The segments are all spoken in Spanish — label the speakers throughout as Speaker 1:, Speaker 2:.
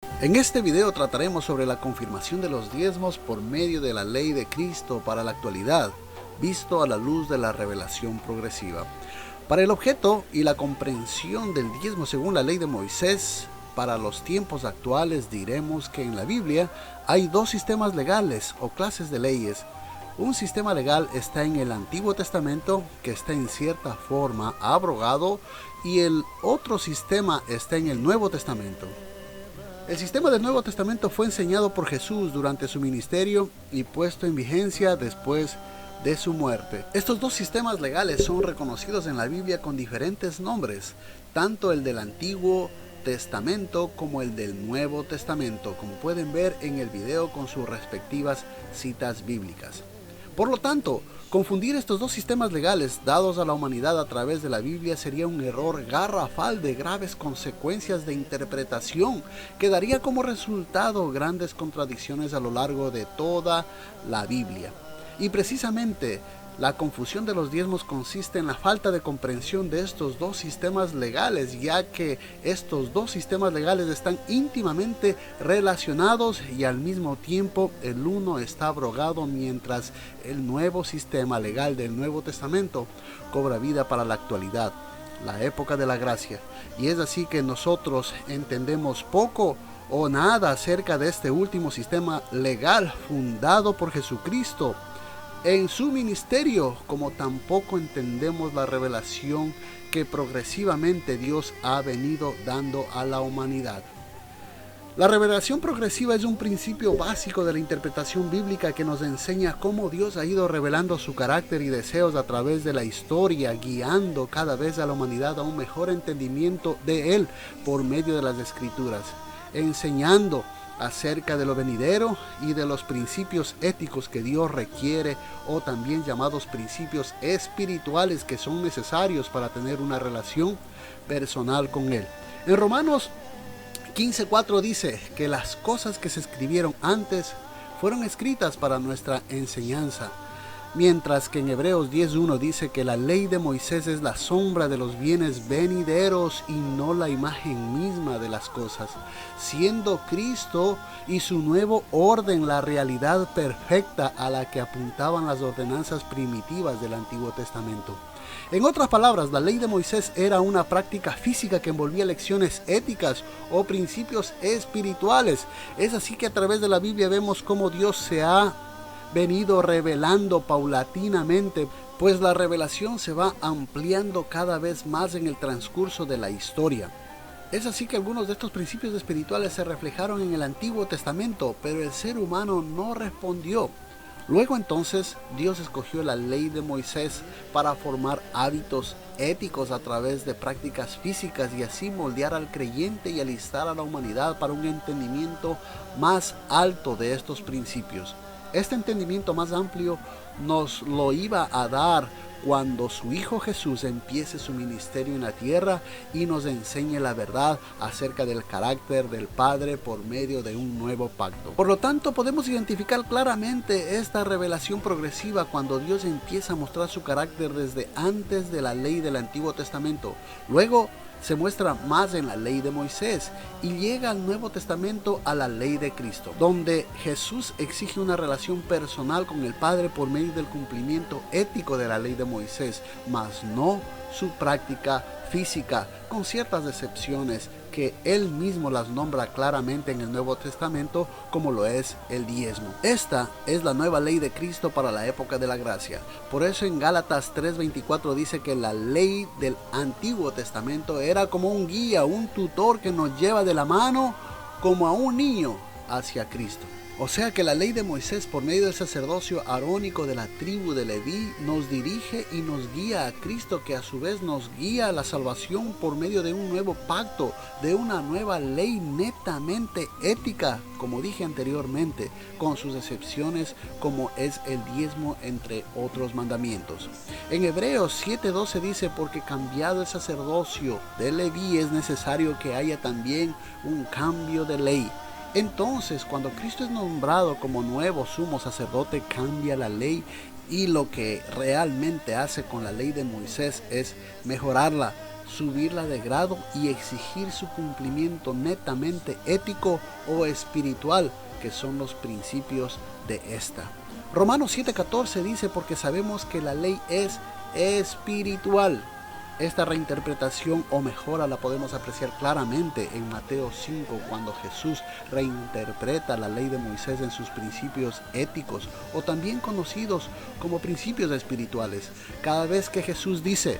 Speaker 1: En este video trataremos sobre la confirmación de los diezmos por medio de la ley de Cristo para la actualidad, visto a la luz de la revelación progresiva. Para el objeto y la comprensión del diezmo según la ley de Moisés, para los tiempos actuales diremos que en la Biblia hay dos sistemas legales o clases de leyes. Un sistema legal está en el Antiguo Testamento, que está en cierta forma abrogado, y el otro sistema está en el Nuevo Testamento. El sistema del Nuevo Testamento fue enseñado por Jesús durante su ministerio y puesto en vigencia después de su muerte. Estos dos sistemas legales son reconocidos en la Biblia con diferentes nombres, tanto el del Antiguo Testamento como el del Nuevo Testamento, como pueden ver en el video con sus respectivas citas bíblicas. Por lo tanto, confundir estos dos sistemas legales dados a la humanidad a través de la Biblia sería un error garrafal de graves consecuencias de interpretación que daría como resultado grandes contradicciones a lo largo de toda la Biblia. Y precisamente la confusión de los diezmos consiste en la falta de comprensión de estos dos sistemas legales, ya que estos dos sistemas legales están íntimamente relacionados y al mismo tiempo el uno está abrogado mientras el nuevo sistema legal del Nuevo Testamento cobra vida para la actualidad, la época de la gracia. Y es así que nosotros entendemos poco o nada acerca de este último sistema legal fundado por Jesucristo en su ministerio, como tampoco entendemos la revelación que progresivamente Dios ha venido dando a la humanidad. La revelación progresiva es un principio básico de la interpretación bíblica que nos enseña cómo Dios ha ido revelando su carácter y deseos a través de la historia, guiando cada vez a la humanidad a un mejor entendimiento de Él por medio de las Escrituras, enseñando acerca de lo venidero y de los principios éticos que Dios requiere, o también llamados principios espirituales que son necesarios para tener una relación personal con Él. En Romanos 15:4 dice que las cosas que se escribieron antes fueron escritas para nuestra enseñanza, mientras que en Hebreos 10:1 dice que la ley de Moisés es la sombra de los bienes venideros y no la imagen misma de las cosas, siendo Cristo y su nuevo orden la realidad perfecta a la que apuntaban las ordenanzas primitivas del Antiguo Testamento. En otras palabras, la ley de Moisés era una práctica física que envolvía lecciones éticas o principios espirituales. Es así que a través de la Biblia vemos cómo Dios se ha venido revelando paulatinamente, pues la revelación se va ampliando cada vez más en el transcurso de la historia. Es así que algunos de estos principios espirituales se reflejaron en el Antiguo Testamento, pero el ser humano no respondió. Luego entonces Dios escogió la ley de Moisés para formar hábitos éticos a través de prácticas físicas y así moldear al creyente y alistar a la humanidad para un entendimiento más alto de estos principios. Este entendimiento más amplio nos lo iba a dar cuando su Hijo Jesús empiece su ministerio en la tierra y nos enseñe la verdad acerca del carácter del Padre por medio de un nuevo pacto. Por lo tanto, podemos identificar claramente esta revelación progresiva cuando Dios empieza a mostrar su carácter desde antes de la ley del Antiguo Testamento. Luego se muestra más en la ley de Moisés y llega al Nuevo Testamento a la ley de Cristo, donde Jesús exige una relación personal con el Padre por medio del cumplimiento ético de la ley de Moisés, mas no su práctica física, con ciertas excepciones que él mismo las nombra claramente en el Nuevo Testamento, como lo es el diezmo. Esta es la nueva ley de Cristo para la época de la gracia. Por eso en Gálatas 3:24 dice que la ley del Antiguo Testamento era como un guía, un tutor que nos lleva de la mano como a un niño hacia Cristo. O sea que la ley de Moisés, por medio del sacerdocio arónico de la tribu de Leví, nos dirige y nos guía a Cristo, que a su vez nos guía a la salvación por medio de un nuevo pacto, de una nueva ley netamente ética, como dije anteriormente, con sus excepciones como es el diezmo, entre otros mandamientos. En Hebreos 7:12 dice: porque cambiado el sacerdocio de Leví es necesario que haya también un cambio de ley. Entonces, cuando Cristo es nombrado como nuevo sumo sacerdote, cambia la ley, y lo que realmente hace con la ley de Moisés es mejorarla, subirla de grado y exigir su cumplimiento netamente ético o espiritual, que son los principios de esta. Romanos 7:14 dice: porque sabemos que la ley es espiritual. Esta reinterpretación o mejora la podemos apreciar claramente en Mateo 5, cuando Jesús reinterpreta la ley de Moisés en sus principios éticos, o también conocidos como principios espirituales. Cada vez que Jesús dice: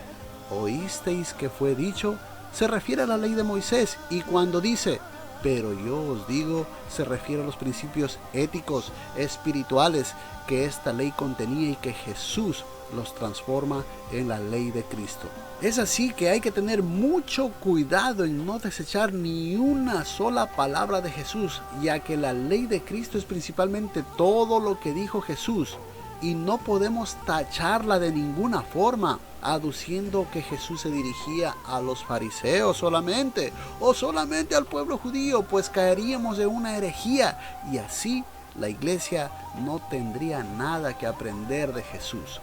Speaker 1: oísteis que fue dicho, se refiere a la ley de Moisés, y cuando dice: pero yo os digo, se refiere a los principios éticos, espirituales que esta ley contenía y que Jesús los transforma en la ley de Cristo. Es así que hay que tener mucho cuidado en no desechar ni una sola palabra de Jesús, ya que la ley de Cristo es principalmente todo lo que dijo Jesús, y no podemos tacharla de ninguna forma, aduciendo que Jesús se dirigía a los fariseos solamente, o solamente al pueblo judío, pues caeríamos en una herejía, y así la iglesia no tendría nada que aprender de Jesús.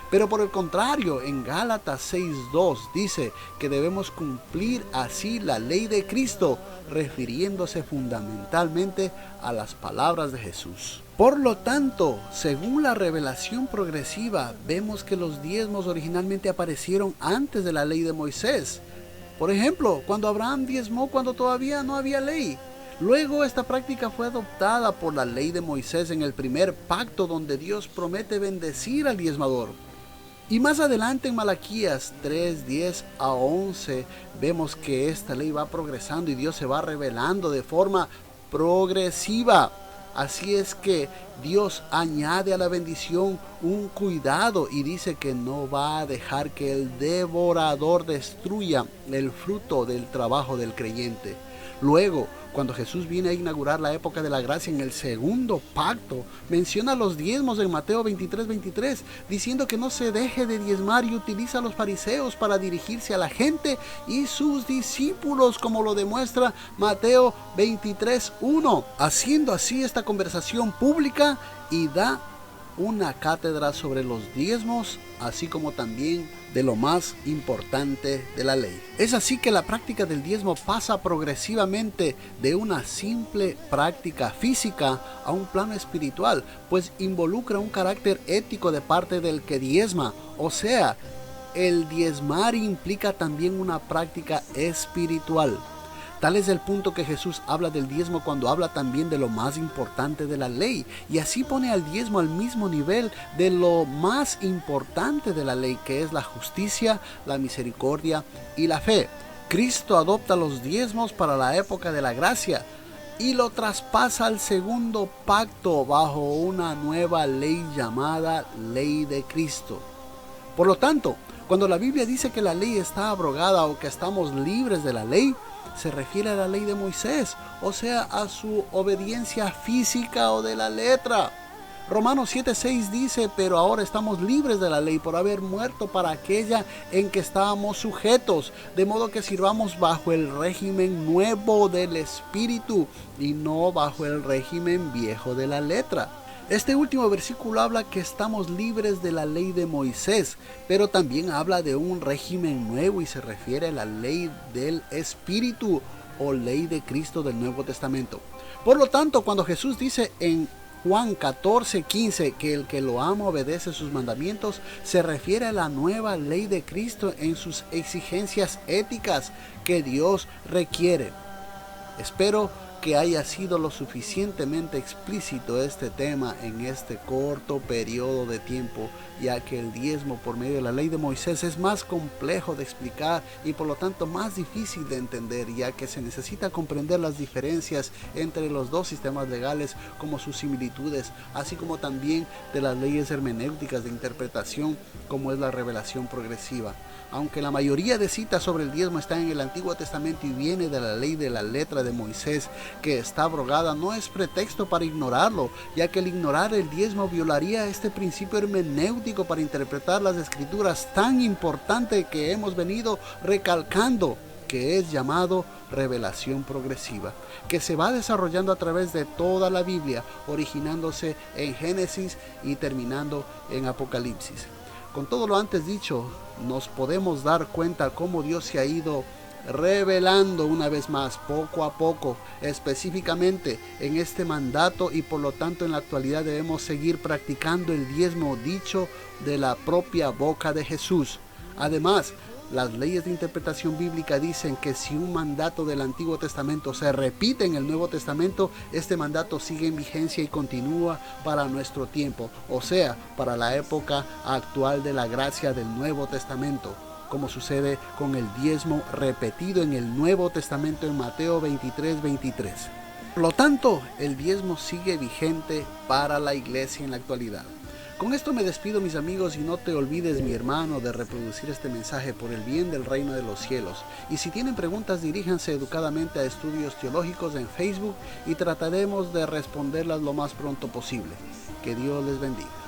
Speaker 1: Pero por el contrario, en Gálatas 6:2 dice que debemos cumplir así la ley de Cristo, refiriéndose fundamentalmente a las palabras de Jesús. Por lo tanto, según la revelación progresiva, vemos que los diezmos originalmente aparecieron antes de la ley de Moisés. Por ejemplo, cuando Abraham diezmó cuando todavía no había ley. Luego esta práctica fue adoptada por la ley de Moisés en el primer pacto, donde Dios promete bendecir al diezmador. Y más adelante en Malaquías 3:10-11 vemos que esta ley va progresando y Dios se va revelando de forma progresiva. Así es que Dios añade a la bendición un cuidado y dice que no va a dejar que el devorador destruya el fruto del trabajo del creyente. Luego, cuando Jesús viene a inaugurar la época de la gracia en el segundo pacto, menciona los diezmos en Mateo 23:23, diciendo que no se deje de diezmar, y utiliza a los fariseos para dirigirse a la gente y sus discípulos, como lo demuestra Mateo 23:1, haciendo así esta conversación pública, y da una cátedra sobre los diezmos, así como también de lo más importante de la ley. Es así que la práctica del diezmo pasa progresivamente de una simple práctica física a un plano espiritual, pues involucra un carácter ético de parte del que diezma. O sea, el diezmar implica también una práctica espiritual. Tal es el punto que Jesús habla del diezmo cuando habla también de lo más importante de la ley, y así pone al diezmo al mismo nivel de lo más importante de la ley, que es la justicia, la misericordia y la fe. Cristo adopta los diezmos para la época de la gracia y lo traspasa al segundo pacto bajo una nueva ley llamada ley de Cristo. Por lo tanto, cuando la Biblia dice que la ley está abrogada o que estamos libres de la ley, se refiere a la ley de Moisés, o sea, a su obediencia física o de la letra. Romanos 7:6 dice: pero ahora estamos libres de la ley por haber muerto para aquella en que estábamos sujetos, de modo que sirvamos bajo el régimen nuevo del Espíritu y no bajo el régimen viejo de la letra. Este último versículo habla que estamos libres de la ley de Moisés, pero también habla de un régimen nuevo y se refiere a la ley del Espíritu o ley de Cristo del Nuevo Testamento. Por lo tanto, cuando Jesús dice en Juan 14:15 que el que lo ama obedece sus mandamientos, se refiere a la nueva ley de Cristo en sus exigencias éticas que Dios requiere. Espero que haya sido lo suficientemente explícito este tema en este corto periodo de tiempo, ya que el diezmo por medio de la ley de Moisés es más complejo de explicar y por lo tanto más difícil de entender, ya que se necesita comprender las diferencias entre los dos sistemas legales, como sus similitudes, así como también de las leyes hermenéuticas de interpretación, como es la revelación progresiva. Aunque la mayoría de citas sobre el diezmo está en el Antiguo Testamento y viene de la ley de la letra de Moisés, que está abrogada, no es pretexto para ignorarlo, ya que el ignorar el diezmo violaría este principio hermenéutico para interpretar las escrituras tan importante que hemos venido recalcando, que es llamado revelación progresiva, que se va desarrollando a través de toda la Biblia, originándose en Génesis y terminando en Apocalipsis. Con todo lo antes dicho, nos podemos dar cuenta cómo Dios se ha ido revelando una vez más, poco a poco, específicamente en este mandato, y por lo tanto en la actualidad debemos seguir practicando el diezmo dicho de la propia boca de Jesús. Además, las leyes de interpretación bíblica dicen que si un mandato del Antiguo Testamento se repite en el Nuevo Testamento, este mandato sigue en vigencia y continúa para nuestro tiempo, o sea, para la época actual de la gracia del Nuevo Testamento, como sucede con el diezmo repetido en el Nuevo Testamento en Mateo 23:23. Por lo tanto, el diezmo sigue vigente para la iglesia en la actualidad. Con esto me despido, mis amigos, y no te olvides, mi hermano, de reproducir este mensaje por el bien del reino de los cielos. Y si tienen preguntas, diríjanse educadamente a Estudios Teológicos en Facebook y trataremos de responderlas lo más pronto posible. Que Dios les bendiga.